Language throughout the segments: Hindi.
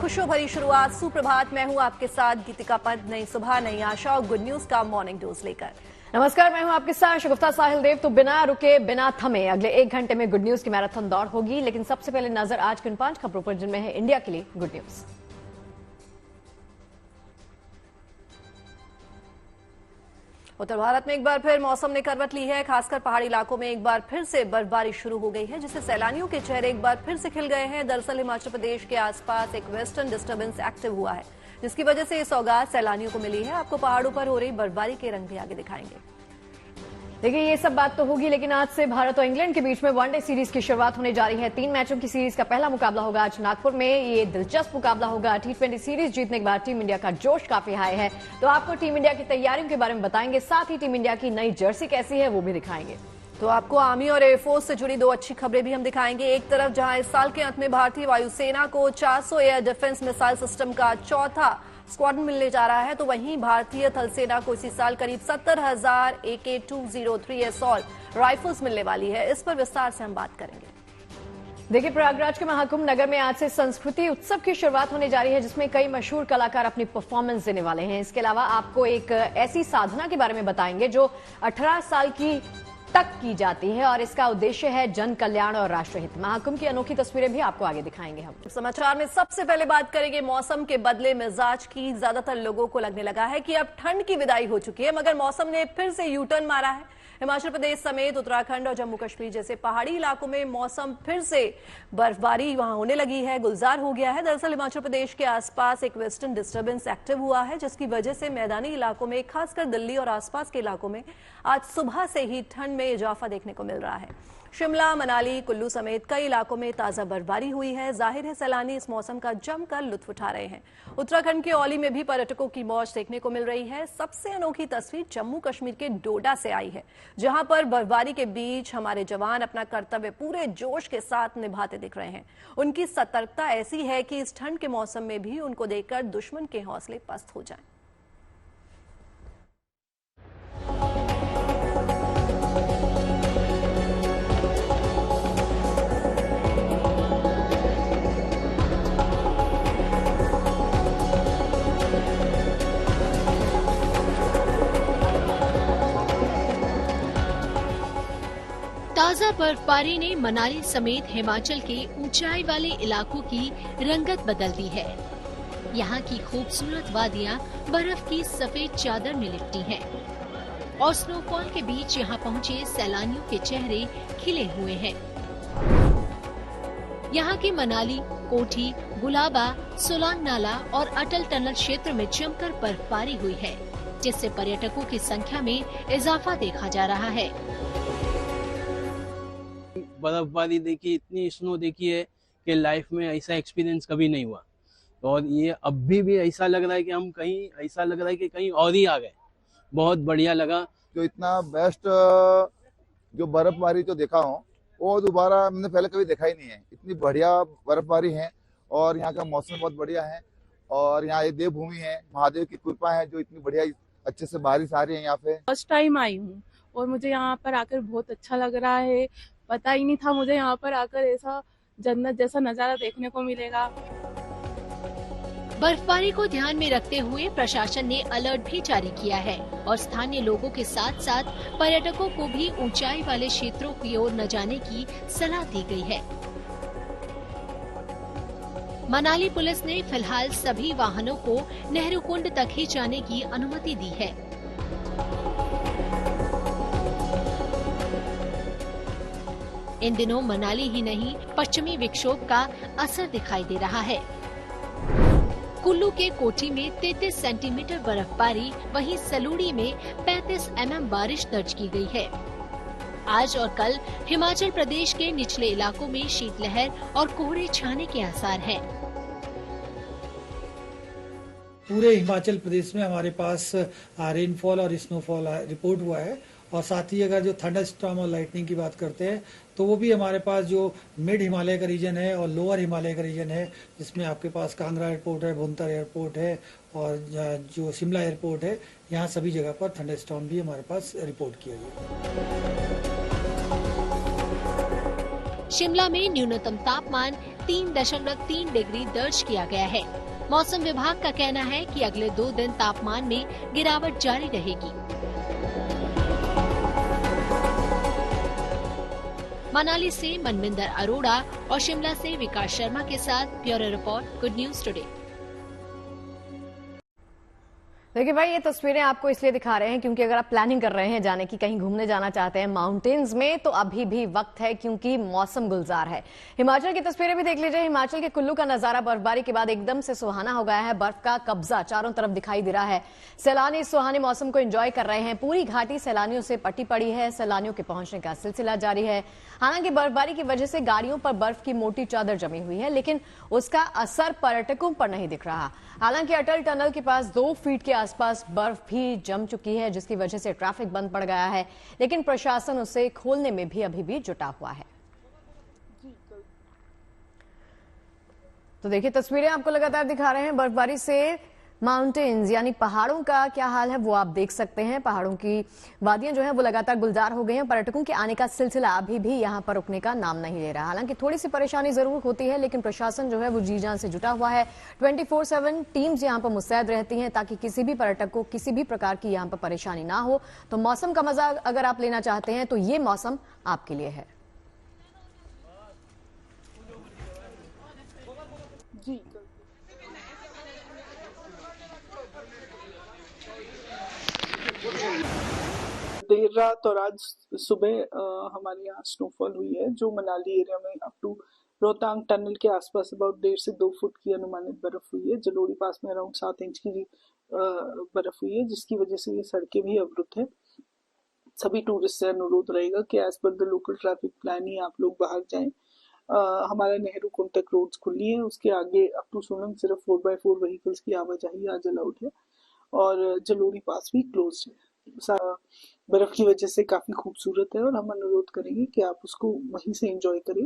खुशियों भरी शुरुआत। सुप्रभात, मैं हूं आपके साथ गीतिका पंत। नई सुबह, नई आशा और गुड न्यूज का मॉर्निंग डोज लेकर। नमस्कार, मैं हूं आपके साथ शगुफ्ता साहिल देव। तो बिना रुके बिना थमे अगले 1 घंटे में गुड न्यूज की मैराथन दौड़ होगी, लेकिन सबसे पहले नजर आज की उन 5 खबरों पर जिनमें है इंडिया के लिए गुड न्यूज। उत्तर भारत में एक बार फिर मौसम ने करवट ली है। खासकर पहाड़ी इलाकों में एक बार फिर से बर्फबारी शुरू हो गई है, जिससे सैलानियों के चेहरे एक बार फिर से खिल गए हैं। दरअसल हिमाचल प्रदेश के आसपास एक वेस्टर्न डिस्टर्बेंस एक्टिव हुआ है, जिसकी वजह से ये सौगात सैलानियों को मिली है। आपको पहाड़ों पर हो रही बर्फबारी के रंग भी आगे दिखाएंगे। देखिए, ये सब बात तो होगी, लेकिन आज से भारत और इंग्लैंड के बीच में वनडे सीरीज की शुरुआत होने जा रही है। 3 मैचों की सीरीज का पहला मुकाबला होगा आज नागपुर में। ये दिलचस्प मुकाबला होगा। T20 सीरीज जीतने के बाद टीम इंडिया का जोश काफी हाई है। तो आपको टीम इंडिया की तैयारियों के बारे में बताएंगे, साथ ही टीम इंडिया की नई जर्सी कैसी है वो भी दिखाएंगे। तो आपको आर्मी और एयरफोर्स से जुड़ी 2 अच्छी खबरें भी हम दिखाएंगे। एक तरफ जहां इस साल के अंत में भारतीय वायुसेना को 400 एयर डिफेंस मिसाइल सिस्टम का चौथा स्क्वाड्रन मिलने जा रहा है, तो वहीं भारतीय थल सेना को इसी साल करीब 70,000 AK-203 असॉल्ट राइफल्स मिलने वाली है। इस पर विस्तार से हम बात करेंगे। देखिए, प्रयागराज के महाकुंभ नगर में आज से संस्कृति उत्सव की शुरुआत होने जा रही है, जिसमें कई मशहूर कलाकार अपनी परफॉर्मेंस देने वाले हैं। इसके अलावा आपको एक ऐसी साधना के बारे में बताएंगे जो 18 साल की तक की जाती है और इसका उद्देश्य है जन कल्याण और राष्ट्रहित। महाकुंभ की अनोखी तस्वीरें भी आपको आगे दिखाएंगे हम। समाचार में सबसे पहले बात करेंगे मौसम के बदले मिजाज की। ज्यादातर लोगों को लगने लगा है कि अब ठंड की विदाई हो चुकी है, मगर मौसम ने फिर से यू टर्न मारा है। हिमाचल प्रदेश समेत उत्तराखंड और जम्मू कश्मीर जैसे पहाड़ी इलाकों में मौसम फिर से बर्फबारी वहां होने लगी है, गुलजार हो गया है। दरअसल हिमाचल प्रदेश के आसपास एक वेस्टर्न डिस्टर्बेंस एक्टिव हुआ है, जिसकी वजह से मैदानी इलाकों में, खासकर दिल्ली और आसपास के इलाकों में आज सुबह से ही ठंड में इजाफा देखने को मिल रहा है। शिमला, मनाली, कुल्लू समेत कई इलाकों में ताजा बर्फबारी हुई है। जाहिर है सैलानी इस मौसम का जमकर लुत्फ उठा रहे हैं। उत्तराखंड के औली में भी पर्यटकों की मौज देखने को मिल रही है। सबसे अनोखी तस्वीर जम्मू कश्मीर के डोडा से आई है, जहां पर बर्फबारी के बीच हमारे जवान अपना कर्तव्य पूरे जोश के साथ निभाते दिख रहे हैं। उनकी सतर्कता ऐसी है कि इस ठंड के मौसम में भी उनको देखकर दुश्मन के हौसले पस्त हो जाएं। ताजा बर्फबारी ने मनाली समेत हिमाचल के ऊंचाई वाले इलाकों की रंगत बदल दी है। यहाँ की खूबसूरत वादियाँ बर्फ की सफेद चादर में लिपटी हैं और स्नोफॉल के बीच यहाँ पहुँचे सैलानियों के चेहरे खिले हुए हैं। यहाँ के मनाली, कोठी, गुलाबा, सोलांग नाला और अटल टनल क्षेत्र में जमकर बर्फबारी हुई है, जिससे पर्यटकों की संख्या में इजाफा देखा जा रहा है। बर्फबारी देखी, इतनी स्नो देखी है कि लाइफ में ऐसा एक्सपीरियंस कभी नहीं हुआ। और ये अभी भी ऐसा लग रहा है कि हम कहीं, ऐसा लग रहा है कि कहीं और ही आ गए। बहुत बढ़िया लगा। जो इतना बेस्ट जो बर्फबारी जो देखा हूँ वो दोबारा मैंने पहले कभी देखा ही नहीं है। इतनी बढ़िया बर्फबारी है और यहाँ का मौसम बहुत बढ़िया है और यहाँ ये देवभूमि है, महादेव की कृपा है जो इतनी बढ़िया अच्छे से बारिश आ रही है यहाँ पे। फर्स्ट टाइम आई हूँ और मुझे यहाँ पर आकर बहुत अच्छा लग रहा है। पता ही नहीं था मुझे यहाँ पर आकर ऐसा जन्नत जैसा नजारा देखने को मिलेगा। बर्फबारी को ध्यान में रखते हुए प्रशासन ने अलर्ट भी जारी किया है और स्थानीय लोगों के साथ साथ पर्यटकों को भी ऊंचाई वाले क्षेत्रों की ओर न जाने की सलाह दी गई है। मनाली पुलिस ने फिलहाल सभी वाहनों को नेहरू कुंड तक ही जाने की अनुमति दी है। इन दिनों मनाली ही नहीं, पश्चिमी विक्षोभ का असर दिखाई दे रहा है। कुल्लू के कोठी में 33 सेंटीमीटर बर्फबारी, वहीं सलूड़ी में 35 mm बारिश दर्ज की गई है। आज और कल हिमाचल प्रदेश के निचले इलाकों में शीतलहर और कोहरे छाने के आसार हैं। पूरे हिमाचल प्रदेश में हमारे पास रेनफॉल और स्नोफॉल रिपोर्ट हुआ है और साथ ही अगर जो थंडर स्टॉर्म और लाइटनिंग की बात करते हैं तो वो भी हमारे पास जो मिड हिमालय का रीजन है और लोअर हिमालय का रीजन है, जिसमें आपके पास कांगड़ा एयरपोर्ट है, भुंतर एयरपोर्ट है और जो शिमला एयरपोर्ट है, यहाँ सभी जगह पर थंडर स्टॉर्म भी हमारे पास रिपोर्ट किया गया। शिमला में न्यूनतम तापमान 3.3 डिग्री दर्ज किया गया है। मौसम विभाग का कहना है कि अगले 2 दिन तापमान में गिरावट जारी रहेगी। मनाली से मनविंदर अरोड़ा और शिमला से विकास शर्मा के साथ bureau report, good news today. देखिए भाई, ये तस्वीरें आपको इसलिए दिखा रहे हैं क्योंकि अगर आप प्लानिंग कर रहे हैं जाने की, कहीं घूमने जाना चाहते हैं माउंटेन्स में, तो अभी भी वक्त है क्योंकि मौसम गुलजार है। हिमाचल की तस्वीरें भी देख लीजिए। हिमाचल के कुल्लू का नजारा बर्फबारी के बाद एकदम से सुहाना हो गया है। बर्फ का कब्जा चारों तरफ दिखाई दे रहा है। सैलानी इस सुहाने मौसम को एंजॉय कर रहे हैं। पूरी घाटी सैलानियों से पटी पड़ी है। सैलानियों के पहुंचने का सिलसिला जारी है। हालांकि बर्फबारी की वजह से गाड़ियों पर बर्फ की मोटी चादर जमी हुई है, लेकिन उसका असर पर्यटकों पर नहीं दिख रहा। हालांकि अटल टनल के पास 2 फीट के आसपास बर्फ भी जम चुकी है, जिसकी वजह से ट्रैफिक बंद पड़ गया है, लेकिन प्रशासन उसे खोलने में भी अभी भी जुटा हुआ है। तो देखिए, तस्वीरें आपको लगातार दिखा रहे हैं। बर्फबारी से माउंटेन्स यानी पहाड़ों का क्या हाल है वो आप देख सकते हैं। पहाड़ों की वादियां जो है वो लगातार गुलजार हो गई हैं। पर्यटकों के आने का सिलसिला अभी भी यहां पर रुकने का नाम नहीं ले रहा। हालांकि थोड़ी सी परेशानी जरूर होती है, लेकिन प्रशासन जो है वो जी जान से जुटा हुआ है। 24/7 टीम्स यहां पर मुस्तैद रहती हैं ताकि किसी भी पर्यटक को किसी भी प्रकार की यहां पर परेशानी ना हो। तो मौसम का मजा अगर आप लेना चाहते हैं तो ये मौसम आपके लिए है। जी देर रात और आज सुबह हमारे यहाँ स्नोफॉल हुई है, जो मनाली एरिया में अप टू रोहतांग टनल के आसपास अबाउट 1.5 से 2 फुट की अनुमानित बर्फ हुई है। जलोड़ी पास में अराउंड 7 इंच की बर्फ हुई है, जिसकी वजह से ये सड़कें भी अवरुद्ध है। सभी टूरिस्ट से अनुरोध रहेगा कि as per the local traffic plan ही आप लोग बाहर जाएं। हमारा नेहरू कुंटक रोड्स खुली है, उसके आगे अप टू सोलंग सिर्फ 4x4 व्हीकल्स की आवाजाही आज अलाउड है और जलोड़ी पास भी क्लोज है। बर्फ की वजह से काफी खूबसूरत है और हम अनुरोध करेंगे कि आप उसको वहीं से एंजॉय करें।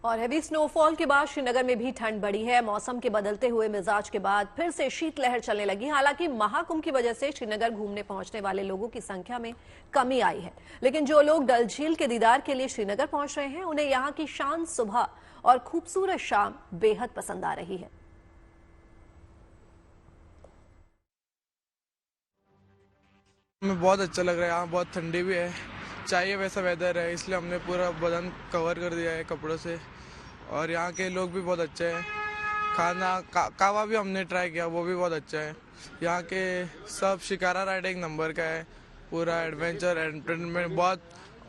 और हेवी स्नोफॉल के बाद श्रीनगर में भी ठंड बढ़ी है। मौसम के बदलते हुए मिजाज के बाद फिर से शीतलहर चलने लगी। हालांकि महाकुंभ की वजह से श्रीनगर घूमने पहुंचने वाले लोगों की संख्या में कमी आई है, लेकिन जो लोग डल झील के दीदार के लिए श्रीनगर पहुंच रहे हैं उन्हें यहाँ की शांत सुबह और खूबसूरत शाम बेहद पसंद आ रही है। हमें बहुत अच्छा लग रहा है। यहाँ बहुत ठंडी भी है, चाहिए वैसा वेदर है, इसलिए हमने पूरा बदन कवर कर दिया है कपड़ों से। और यहाँ के लोग भी बहुत अच्छे हैं। खाना कावा भी हमने ट्राई किया, वो भी बहुत अच्छा है। यहाँ के सब शिकारा राइड एक नंबर का है। पूरा एडवेंचर एंटरटेनमेंट, बहुत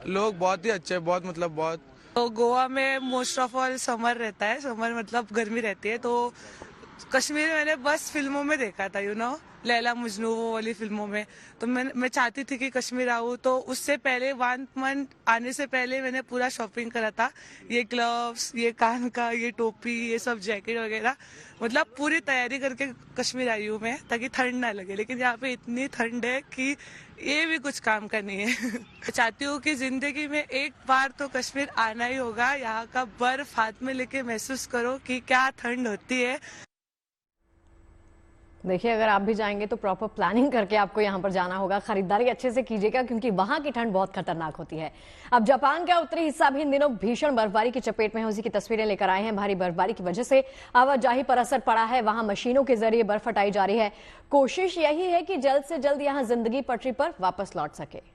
लोग बहुत ही अच्छे हैं, बहुत मतलब बहुत। तो गोवा में मोस्ट ऑफ ऑल समर रहता है, समर मतलब गर्मी रहती है। तो कश्मीर मैंने बस फिल्मों में देखा था, लैला मजनू वो वाली फिल्मों में। तो मैं चाहती थी कि कश्मीर आऊँ, तो उससे पहले 1 मंथ आने से पहले मैंने पूरा शॉपिंग करा था। ये ग्लव्स, ये कान का, ये टोपी, ये सब जैकेट वगैरह, मतलब पूरी तैयारी करके कश्मीर आई हूँ मैं, ताकि ठंड ना लगे। लेकिन यहाँ पे इतनी ठंड है कि ये भी कुछ काम का नहीं है। चाहती हूँ कि जिंदगी में एक बार तो कश्मीर आना ही होगा। यहाँ का बर्फ हाथ में लेके महसूस करो कि क्या ठंड होती है। देखिए, अगर आप भी जाएंगे तो प्रॉपर प्लानिंग करके आपको यहाँ पर जाना होगा। खरीदारी अच्छे से कीजिएगा क्योंकि वहां की ठंड बहुत खतरनाक होती है। अब जापान का उत्तरी हिस्सा भी इन दिनों भीषण बर्फबारी की चपेट में है। उसी की तस्वीरें लेकर आए हैं। भारी बर्फबारी की वजह से आवाजाही पर असर पड़ा है। वहां मशीनों के जरिए बर्फ हटाई जा रही है। कोशिश यही है कि जल्द से जल्द यहाँ जिंदगी पटरी पर वापस लौट सके।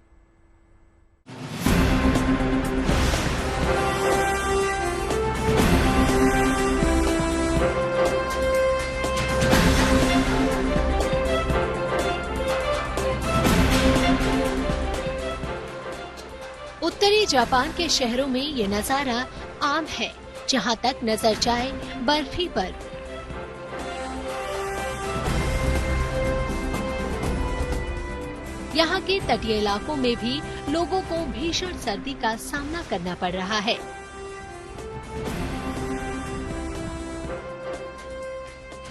उत्तरी जापान के शहरों में ये नजारा आम है। जहां तक नजर जाए बर्फ ही बर्फ। यहाँ के तटीय इलाकों में भी लोगों को भीषण सर्दी का सामना करना पड़ रहा है।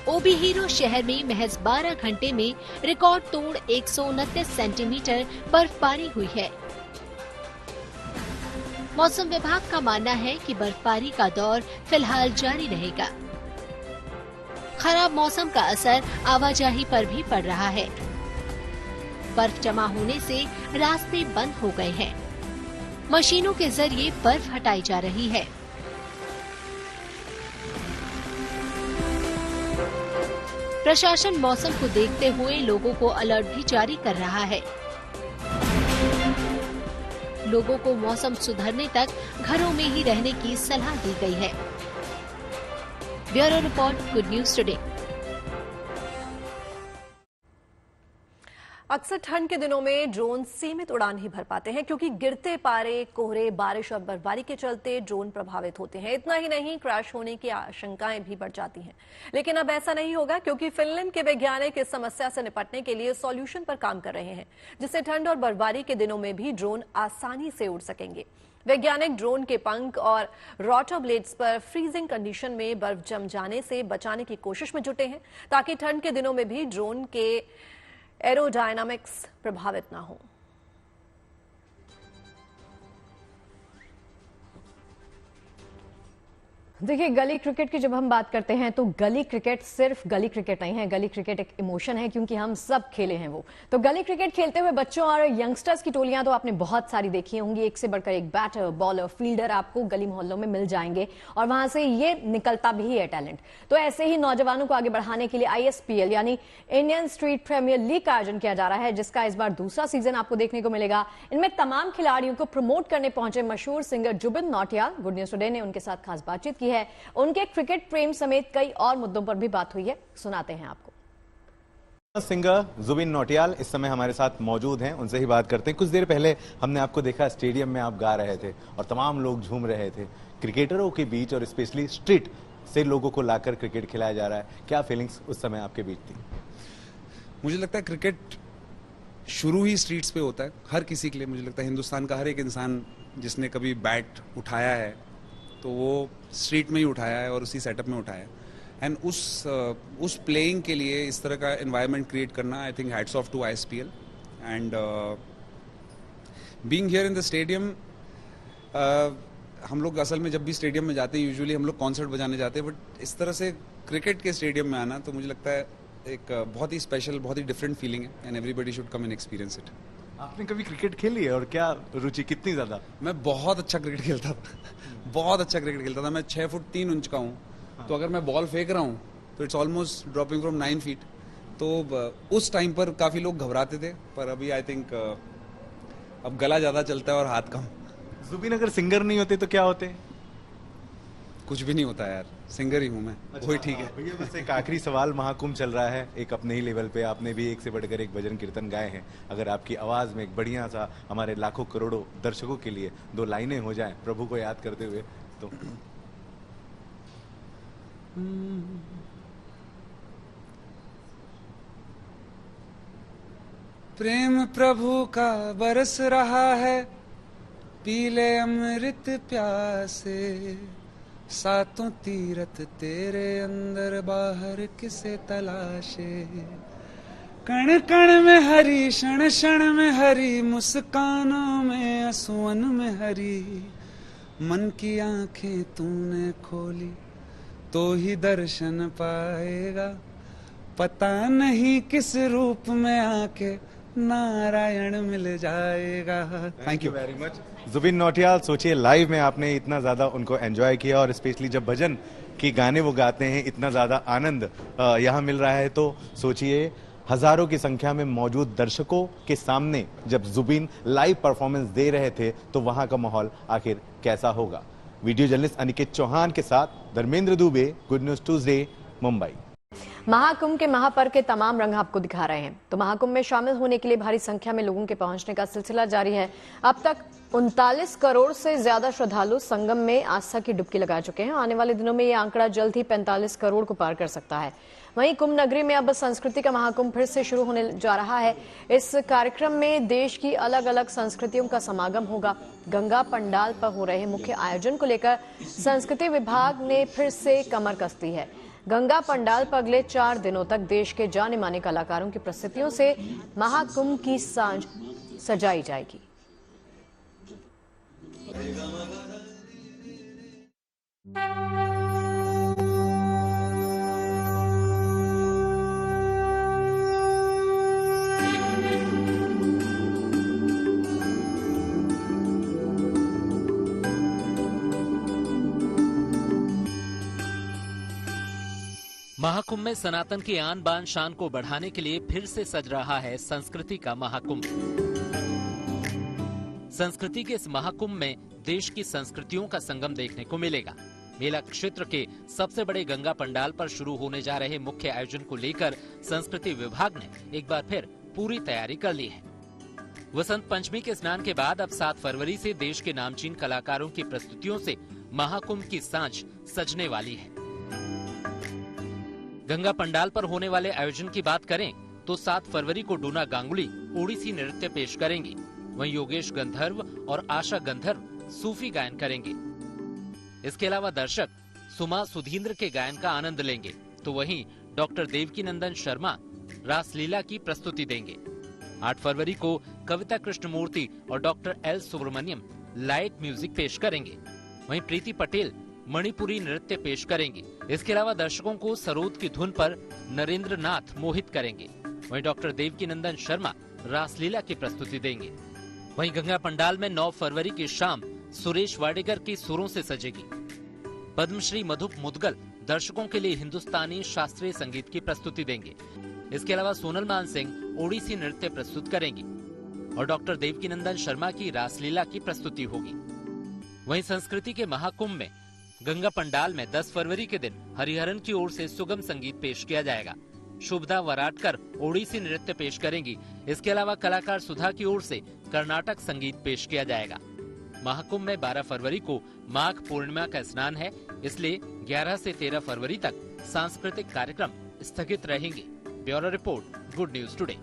ओबिहिरो शहर में महज 12 घंटे में रिकॉर्ड तोड़ 129 सेंटीमीटर बर्फबारी हुई है। मौसम विभाग का मानना है कि बर्फबारी का दौर फिलहाल जारी रहेगा। खराब मौसम का असर आवाजाही पर भी पड़ रहा है। बर्फ जमा होने से रास्ते बंद हो गए हैं। मशीनों के जरिए बर्फ हटाई जा रही है। प्रशासन मौसम को देखते हुए लोगों को अलर्ट भी जारी कर रहा है। लोगों को मौसम सुधरने तक घरों में ही रहने की सलाह दी गई है। Bureau report, good news today. अक्सर ठंड के दिनों में ड्रोन सीमित उड़ान ही भर पाते हैं क्योंकि गिरते पारे, कोहरे, बारिश और बर्फबारी के चलते ड्रोन प्रभावित होते हैं। इतना ही नहीं, क्रैश होने की आशंकाएं भी बढ़ जाती हैं। लेकिन अब ऐसा नहीं होगा क्योंकि फिनलैंड के वैज्ञानिक इस समस्या से निपटने के लिए सॉल्यूशन पर काम कर रहे हैं, जिससे ठंड और बर्फबारी के दिनों में भी ड्रोन आसानी से उड़ सकेंगे। वैज्ञानिक ड्रोन के पंख और रोटर ब्लेड्स पर फ्रीजिंग कंडीशन में बर्फ जम जाने से बचाने की कोशिश में जुटे हैं ताकि ठंड के दिनों में भी ड्रोन के एरोडायनामिक्स प्रभावित ना हो। देखिए, गली क्रिकेट की जब हम बात करते हैं तो गली क्रिकेट सिर्फ गली क्रिकेट नहीं है। गली क्रिकेट एक इमोशन है क्योंकि हम सब खेले हैं वो। तो गली क्रिकेट खेलते हुए बच्चों और यंगस्टर्स की टोलियां तो आपने बहुत सारी देखी होंगी। एक से बढ़कर एक बैटर, बॉलर, फील्डर आपको गली मोहल्लों में मिल जाएंगे और वहां से ये निकलता भी है टैलेंट। तो ऐसे ही नौजवानों को आगे बढ़ाने के लिए ISPL यानी इंडियन स्ट्रीट प्रीमियर लीग का आयोजन किया जा रहा है, जिसका इस बार दूसरा सीजन आपको देखने को मिलेगा। इनमें तमाम खिलाड़ियों को प्रमोट करने पहुंचे मशहूर singer Zubin Nautiyal. Good news today ने उनके साथ खास बातचीत की है। उनके क्रिकेट प्रेम समेत कई और मुद्दों पर भी बात हुई है, सुनाते हैं आपको। सिंगर जुबिन नौटियाल इस समय हमारे साथ मौजूद हैं, उनसे ही बात करते हैं। कुछ देर पहले हमने आपको देखा स्टेडियम में आप गा रहे थे और तमाम लोग झूम रहे थे। क्रिकेटरों के बीच और स्पेशली स्ट्रीट से लोगों को लाकर क्रिकेट खिलाया जा रहा है, क्या फीलिंग्स उस समय आपके बीच थी? मुझे लगता है क्रिकेट शुरू ही स्ट्रीट्स पे होता है हर किसी के लिए। मुझे लगता है हिंदुस्तान का हर एक इंसान जिसने कभी बैट उठाया है तो वो स्ट्रीट में ही उठाया है और उसी सेटअप में उठाया है। एंड उस प्लेइंग के लिए इस तरह का एनवायरनमेंट क्रिएट करना, I think hats off to ISPL and being here in the stadium. हम लोग असल में जब भी स्टेडियम में जाते हैं यूजुअली हम लोग कॉन्सर्ट बजाने जाते हैं, बट इस तरह से क्रिकेट के स्टेडियम में आना तो मुझे लगता है एक बहुत ही स्पेशल, बहुत ही डिफरेंट फीलिंग है and everybody should come and experience it. आपने कभी क्रिकेट खेली है और क्या रुचि, कितनी ज्यादा? मैं बहुत अच्छा क्रिकेट खेलता था बहुत अच्छा क्रिकेट खेलता था। मैं 6 फुट 3 इंच का हूँ, तो अगर मैं बॉल फेंक रहा हूँ तो it's almost dropping from 9 feet. तो उस टाइम पर काफी लोग घबराते थे, पर अभी आई थिंक अब गला ज्यादा चलता है और हाथ कम। जुबिन अगर सिंगर नहीं होते तो क्या होते? कुछ भी नहीं होता यार, सिंगर ही हूँ मैं। वही ठीक है भैया। बस एक आखिरी सवाल, महाकुंभ चल रहा है एक अपने ही लेवल पे, आपने भी एक से बढ़कर एक भजन कीर्तन गाए हैं। अगर आपकी आवाज में एक बढ़िया सा हमारे लाखों करोड़ों दर्शकों के लिए 2 लाइनें हो जाएं प्रभु को याद करते हुए तो? प्रेम प्रभु का बरस रहा है, पीले अमृत प्यासे, सातों तीरथ तेरे अंदर बाहर किसे तलाशे। कण कण में हरी, क्षण क्षण में हरी, मुस्कानों में आंसुओं में हरी। मन की आंखें तूने खोली तो ही दर्शन पाएगा, पता नहीं किस रूप में आके नारायण मिल जाएगा। Thank you very much Zubin Nautiyal. सोचिए लाइव में आपने इतना ज्यादा उनको एंजॉय किया और स्पेशली जब भजन की गाने वो गाते हैं इतना ज्यादा आनंद यहाँ मिल रहा है, तो सोचिए हजारों की संख्या में मौजूद दर्शकों के सामने जब जुबिन लाइव परफॉर्मेंस दे रहे थे तो वहां का माहौल आखिर कैसा होगा। वीडियो जर्नलिस्ट अनिकेत चौहान के साथ Dharmendra Dubey, good news Tuesday, Mumbai. Mahakumbh के महापर्व के तमाम रंग आपको दिखा रहे हैं। तो महाकुंभ में शामिल होने के लिए भारी संख्या में लोगों के पहुंचने का सिलसिला जारी है। अब तक 39 करोड़ से ज्यादा श्रद्धालु संगम में आस्था की डुबकी लगा चुके हैं। आने वाले दिनों में ये आंकड़ा जल्द ही 45 करोड़ को पार कर सकता है। वहीं कुंभ नगरी में अब संस्कृति का महाकुंभ फिर से शुरू होने जा रहा है। इस कार्यक्रम में देश की अलग अलग संस्कृतियों का समागम होगा। गंगा पंडाल पर हो रहे मुख्य आयोजन को लेकर संस्कृति विभाग ने फिर से कमर कस दी है। गंगा पंडाल पर अगले 4 दिनों तक देश के जाने माने कलाकारों की प्रस्तुतियों से महाकुंभ की सांझ सजाई जाएगी। महाकुंभ में सनातन की आन बान शान को बढ़ाने के लिए फिर से सज रहा है संस्कृति का महाकुंभ। संस्कृति के इस महाकुंभ में देश की संस्कृतियों का संगम देखने को मिलेगा। मेला क्षेत्र के सबसे बड़े गंगा पंडाल पर शुरू होने जा रहे मुख्य आयोजन को लेकर संस्कृति विभाग ने एक बार फिर पूरी तैयारी कर ली है। वसंत पंचमी के स्नान के बाद अब 7 फरवरी से देश के नामचीन कलाकारों की प्रस्तुतियों से महाकुंभ की सांझ सजने वाली है। गंगा पंडाल पर होने वाले आयोजन की बात करें तो 7 फरवरी को डूना गांगुली ओडिसी नृत्य पेश करेंगी। वहीं योगेश गंधर्व और आशा गंधर्व सूफी गायन करेंगे। इसके अलावा दर्शक सुमा सुधींद्र के गायन का आनंद लेंगे, तो वहीं डॉक्टर देवकीनंदन शर्मा रासलीला की प्रस्तुति देंगे। 8 फरवरी को कविता कृष्णमूर्ति और doctor L Subramaniam light music पेश करेंगे। वहीं प्रीति पटेल मणिपुरी नृत्य पेश करेंगी। इसके अलावा दर्शकों को सरोद की धुन पर नरेंद्र नाथ मोहित करेंगे। वहीं डॉक्टर देवकीनंदन शर्मा रासलीला की प्रस्तुति देंगे। वहीं गंगा पंडाल में 9 फरवरी की शाम सुरेश वाडेकर की सुरों से सजेगी। पद्मश्री मधुप मुदगल दर्शकों के लिए हिंदुस्तानी शास्त्रीय संगीत की प्रस्तुति देंगे। इसके अलावा सोनल मान सिंह ओडिसी नृत्य प्रस्तुत करेंगी और डॉक्टर देवकीनंदन शर्मा की रासलीला की प्रस्तुति होगी। वहीं संस्कृति के महाकुंभ में गंगा पंडाल में 10 फरवरी के दिन हरिहरन की ओर से सुगम संगीत पेश किया जाएगा। शुभदा वराटकर ओडिसी नृत्य पेश करेंगी। इसके अलावा कलाकार सुधा की ओर से कर्नाटक संगीत पेश किया जाएगा। महाकुंभ में 12 फरवरी को माघ पूर्णिमा का स्नान है, इसलिए 11 से 13 फरवरी तक सांस्कृतिक कार्यक्रम स्थगित रहेंगे। Bureau report, good news today.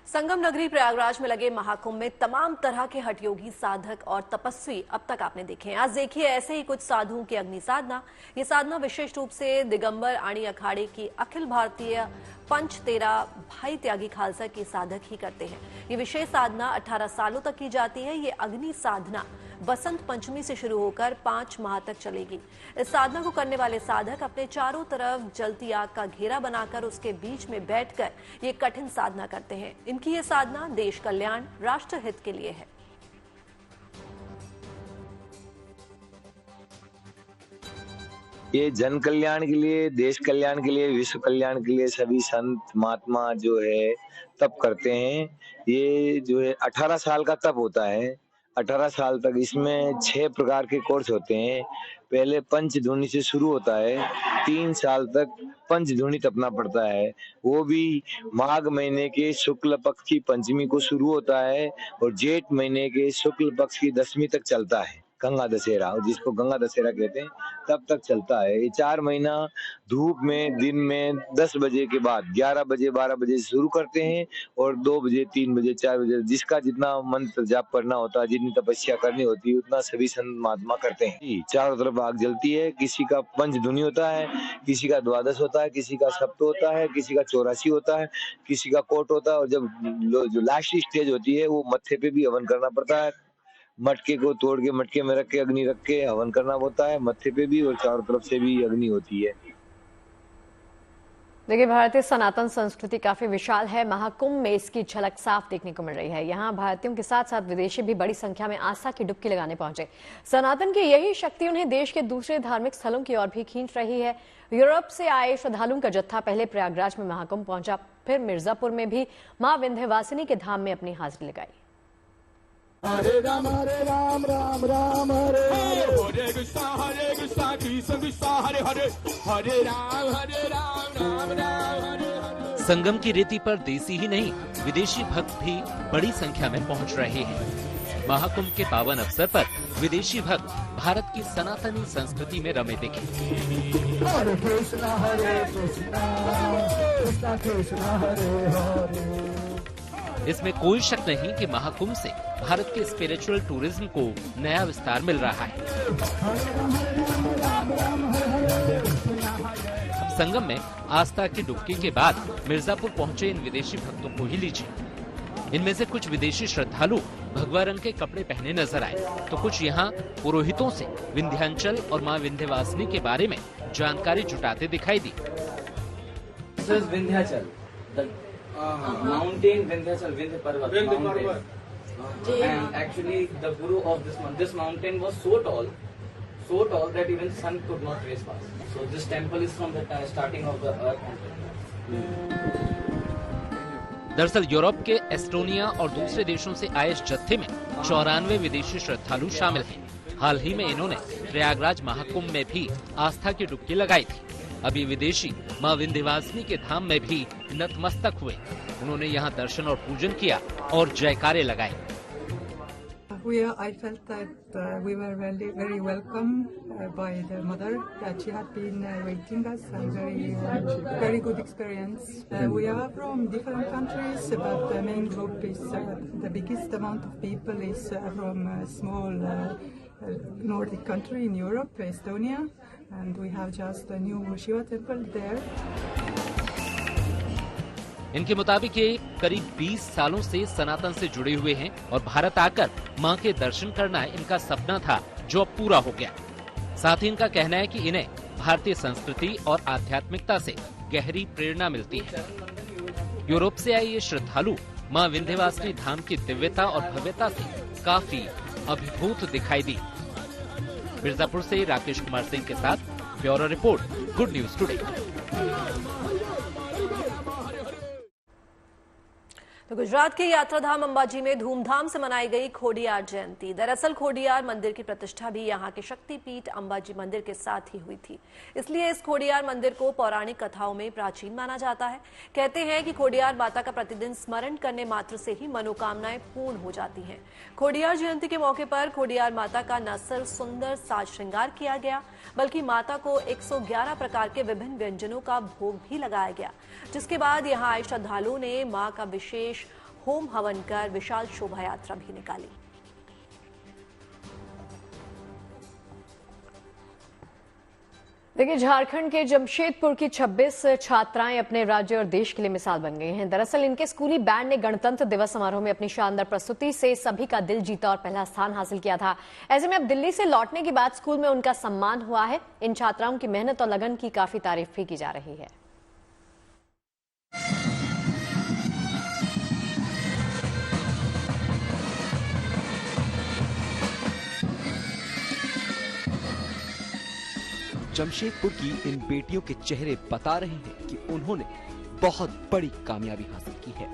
Sangam नगरी प्रयागराज में लगे महाकुंभ में तमाम तरह के हठयोगी, साधक और तपस्वी अब तक आपने देखे हैं। आज देखिए ऐसे ही कुछ साधुओं की अग्नि साधना। ये साधना विशेष रूप से दिगंबर आणी अखाड़े की अखिल भारतीय पंच तेरा भाई त्यागी खालसा के साधक ही करते हैं। ये विशेष साधना 18 सालों तक की जाती है। ये अग्नि साधना बसंत पंचमी से शुरू होकर 5 माह तक चलेगी। इस साधना को करने वाले साधक अपने चारों तरफ जलती आग का घेरा बनाकर उसके बीच में बैठकर ये कठिन साधना करते हैं। इनकी ये साधना देश कल्याण, राष्ट्र हित के लिए है। ये जन कल्याण के लिए, देश कल्याण के लिए, विश्व कल्याण के लिए सभी संत महात्मा जो है तप करते हैं। ये जो है 18 साल का तप होता है। 18 साल तक इसमें 6 प्रकार के कोर्स होते हैं। पहले पंचधुनी से शुरू होता है। 3 साल तक पंचधुनी तपना पड़ता है। वो भी माघ महीने के शुक्ल पक्ष की पंचमी को शुरू होता है और जेठ महीने के शुक्ल पक्ष की 10वीं तक चलता है। गंगा दशहरा, जिसको गंगा दशहरा कहते हैं, तब तक चलता है। ये 4 महीना धूप में दिन में 10 बजे के बाद 11 बजे 12 बजे से शुरू करते हैं और 2 बजे 3 बजे 4 बजे जिसका जितना मंत्र जाप करना होता है, जितनी तपस्या करनी होती है, उतना सभी संत महात्मा करते हैं। चारों तरफ आग जलती है। किसी का पंचधुनी होता है, किसी का द्वादश होता है, किसी का सप्त होता है, किसी का 84 होता है, किसी का कोट होता है। और जब जो लास्ट स्टेज होती है वो मत्थे पे भी हवन करना पड़ता है। मटके को तोड़ के मटके में रख के अग्नि रख के हवन करना होता है, मत्थे पे भी और चारों तरफ से भी अग्नि होती है। देखिए, भारतीय सनातन संस्कृति काफी विशाल है। महाकुंभ में इसकी झलक साफ देखने को मिल रही है। यहाँ भारतीयों के साथ साथ विदेशी भी बड़ी संख्या में आस्था की डुबकी लगाने पहुंचे। सनातन की यही शक्ति उन्हें देश के दूसरे धार्मिक स्थलों की ओर भी खींच रही है। यूरोप से आए श्रद्धालुओं का जत्था पहले प्रयागराज में महाकुंभ पहुंचा, फिर मिर्जापुर में भी मां विंध्यवासिनी के धाम में अपनी हाजिरी लगाई। हरे राम राम राम हरे हरे कृष्णा कृष्णा हरे हरे हरे राम राम राम हरे। संगम की रेती पर देसी ही नहीं, विदेशी भक्त भी बड़ी संख्या में पहुंच रहे हैं। महाकुंभ के पावन अवसर पर विदेशी भक्त भारत की सनातनी संस्कृति में रमे दिखे। हरे कृष्णा कृष्णा कृष्णा हरे हरे। इसमें कोई शक नहीं कि महाकुंभ से भारत के स्पिरिचुअल टूरिज्म को नया विस्तार मिल रहा है। संगम में आस्था की डुबकी के बाद मिर्जापुर पहुंचे इन विदेशी भक्तों को ही लीजिए। इनमें से कुछ विदेशी श्रद्धालु भगवा रंग के कपड़े पहने नजर आए, तो कुछ यहाँ पुरोहितों से विंध्याचल और मां विंध्यवासिनी के बारे में जानकारी जुटाते दिखाई दी। Vindhyachal mountain Vindhyachal, Vindhya Parvat mountain. And actually the guru of this mountain was so tall so tall that even sun could not trace past. So this temple is from the starting of the earth. दरअसल यूरोप के एस्टोनिया और दूसरे देशों से आए इस जत्थे में 94 विदेशी श्रद्धालु शामिल हैं। हाल ही में इन्होंने प्रयागराज महाकुंभ में भी आस्था की डुबकी लगाई थी। अब ये विदेशी मां विंध्यवासिनी के धाम में भी नतमस्तक हुए। उन्होंने यहाँ दर्शन और पूजन किया और जयकारे लगाए। I felt that we were very welcome by the mother, that she had been waiting us, and very good experience. We are from different countries, but the main group is the biggest amount of people is from a small Nordic country in Europe, Estonia, and we have just a new Shiva temple there. इनके मुताबिक ये करीब 20 सालों से सनातन से जुड़े हुए हैं और भारत आकर मां के दर्शन करना इनका सपना था, जो अब पूरा हो गया। साथ ही इनका कहना है कि इन्हें भारतीय संस्कृति और आध्यात्मिकता से गहरी प्रेरणा मिलती है। यूरोप से आए ये श्रद्धालु मां विंध्यवासिनी धाम की दिव्यता और भव्यता से काफी अभिभूत दिखाई दी। मिर्जापुर से राकेश कुमार सिंह के साथ bureau report, good news today. तो गुजरात के यात्राधाम अंबाजी में धूमधाम से मनाई गई खोडियार जयंती। दरअसल खोडियार मंदिर की प्रतिष्ठा भी यहां के शक्तिपीठ अंबाजी मंदिर के साथ ही हुई थी, इसलिए इस खोडियार मंदिर को पौराणिक कथाओं में प्राचीन माना जाता है। कहते हैं कि खोडियार माता का प्रतिदिन स्मरण करने मात्र से ही मनोकामनाएं पूर्ण हो जाती हैं। खोडियार जयंती के मौके पर खोडियार माता का न सिर्फ सुंदर साज श्रृंगार किया गया, बल्कि माता को 111 प्रकार के विभिन्न व्यंजनों का भोग भी लगाया गया, जिसके बाद यहां आए श्रद्धालुओं ने मां का विशेष होम हवन कर विशाल शोभा यात्रा भी निकाली। देखिए, झारखंड के जमशेदपुर की 26 छात्राएं अपने राज्य और देश के लिए मिसाल बन गई हैं। दरअसल इनके स्कूली बैंड ने गणतंत्र दिवस समारोह में अपनी शानदार प्रस्तुति से सभी का दिल जीता और पहला स्थान हासिल किया था। ऐसे में अब दिल्ली से लौटने के बाद स्कूल में उनका सम्मान हुआ है। इन छात्राओं की मेहनत और लगन की काफी तारीफ भी की जा रही है। जमशेदपुर की इन बेटियों के चेहरे बता रहे हैं कि उन्होंने बहुत बड़ी कामयाबी हासिल की है।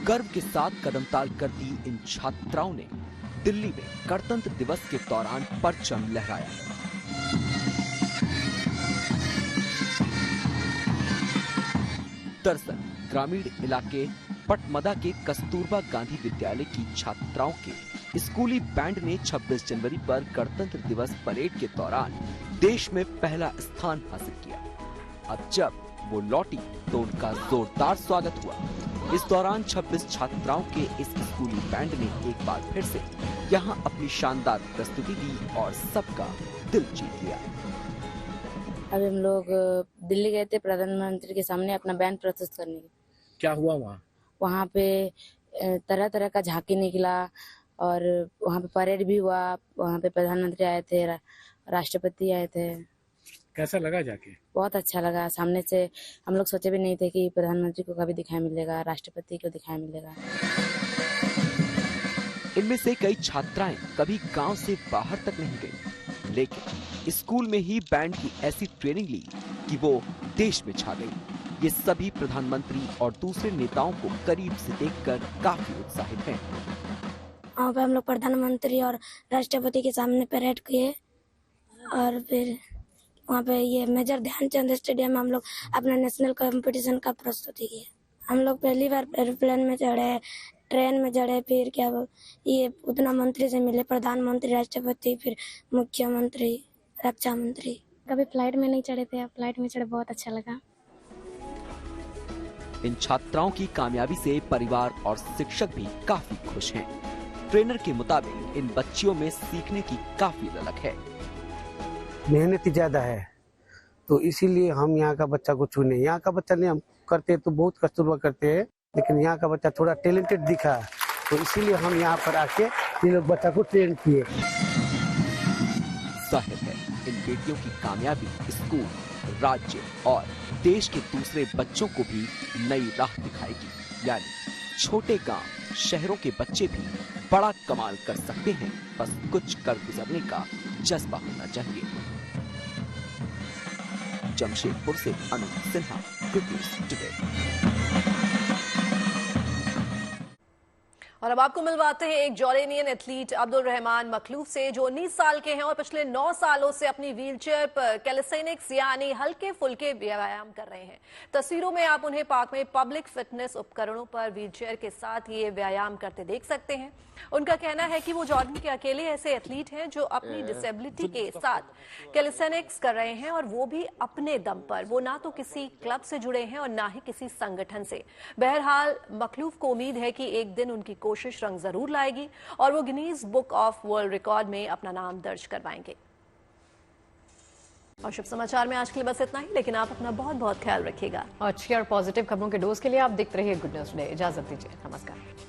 गर्व के साथ कदमताल करती इन छात्राओं ने दिल्ली में गणतंत्र दिवस के दौरान परचम लहराया। दरअसल ग्रामीण इलाके पटमदा के कस्तूरबा गांधी विद्यालय की छात्राओं के स्कूली बैंड ने 26 जनवरी पर गणतंत्र दिवस परेड के दौरान देश में पहला स्थान हासिल किया। अब जब वो लौटी तो उनका जोरदार स्वागत हुआ। इस दौरान 26 छात्राओं के इस स्कूली बैंड ने एक बार फिर से यहाँ अपनी शानदार प्रस्तुति दी और सबका दिल जीत लिया। अभी हम लोग दिल्ली गए थे प्रधानमंत्री के सामने अपना बैंड प्रस्तुत करने। क्या हुआ वहाँ? वहाँ पे तरह तरह का झांकी निकला और वहाँ पे परेड भी हुआ। वहाँ पे प्रधानमंत्री आए थे, राष्ट्रपति आए थे। कैसा लगा जाके? बहुत अच्छा लगा। सामने से हम लोग सोचे भी नहीं थे कि प्रधानमंत्री को कभी दिखाई मिलेगा, राष्ट्रपति को दिखाई मिलेगा। इनमें से कई छात्राएं कभी गांव से बाहर तक नहीं गई, लेकिन स्कूल में ही बैंड की ऐसी ट्रेनिंग ली कि वो देश में छा गई। ये सभी प्रधानमंत्री और दूसरे नेताओं को करीब से देखकर काफी उत्साहित हैं। वहाँ पे हम लोग प्रधानमंत्री और राष्ट्रपति के सामने परेड किए और फिर वहाँ पे ये मेजर ध्यानचंद स्टेडियम में हम लोग अपना नेशनल कंपटीशन का प्रस्तुति किए। हम लोग पहली बार एरोप्लेन में चढ़े, ट्रेन में चढ़े, फिर क्या ये उतना मंत्री से मिले, प्रधानमंत्री, राष्ट्रपति, फिर मुख्यमंत्री, रक्षा मंत्री। कभी फ्लाइट में नहीं चढ़े थे, फ्लाइट में चढ़े, बहुत अच्छा लगा। इन छात्राओं की कामयाबी से परिवार और शिक्षक भी काफी खुश हैं। ट्रेनर के मुताबिक इन बच्चियों में सीखने की काफी ललक है। मेहनत ज्यादा है तो इसीलिए हम यहाँ का बच्चा को चुने। यहाँ का बच्चा नहीं, हम करते तो बहुत कस्तूरबा करते हैं, लेकिन यहाँ का बच्चा थोड़ा टैलेंटेड दिखा तो इसीलिए हम यहाँ पर आके ये लोग बच्चा को ट्रेन किए। जाहिर है इन बेटियों की कामयाबी स्कूल, राज्य और देश के दूसरे बच्चों को भी नई राह दिखाएगी। यानी छोटे गांव शहरों के बच्चे भी बड़ा कमाल कर सकते हैं, बस कुछ कर गुजरने का जज्बा होना चाहिए। जमशेदपुर से Anoop Sinha, good news today. और अब आपको मिलवाते हैं एक Jordanian athlete Abdul Rahman Makhlouf से, जो 19 साल के हैं और पिछले 9 सालों से अपनी व्हीलचेयर पर कैलिस्थेनिक्स यानी हल्के फुल्के व्यायाम कर रहे हैं। तस्वीरों में आप उन्हें पार्क में पब्लिक फिटनेस उपकरणों पर व्हीलचेयर के साथ ये व्यायाम करते देख सकते हैं। उनका कहना है कि वो जॉर्डन के अकेले ऐसे एथलीट हैं जो अपनी डिसेबिलिटी के साथ कैलिस्थेनिक्स कर रहे हैं, और वो भी अपने दम पर। वो ना तो किसी क्लब से जुड़े हैं और ना ही किसी संगठन से। बहरहाल मखलूफ को उम्मीद है कि एक दिन उनकी कोशिश रंग जरूर लाएगी और वो Guinness book of world record में अपना नाम दर्ज करवाएंगे। और शुभ समाचार में आज के लिए बस इतना ही, लेकिन आप अपना बहुत बहुत ख्याल रखिएगा। और अच्छी और पॉजिटिव खबरों के डोज के लिए आप देखते रहिए गुड न्यूज डे। इजाजत दीजिए, नमस्कार।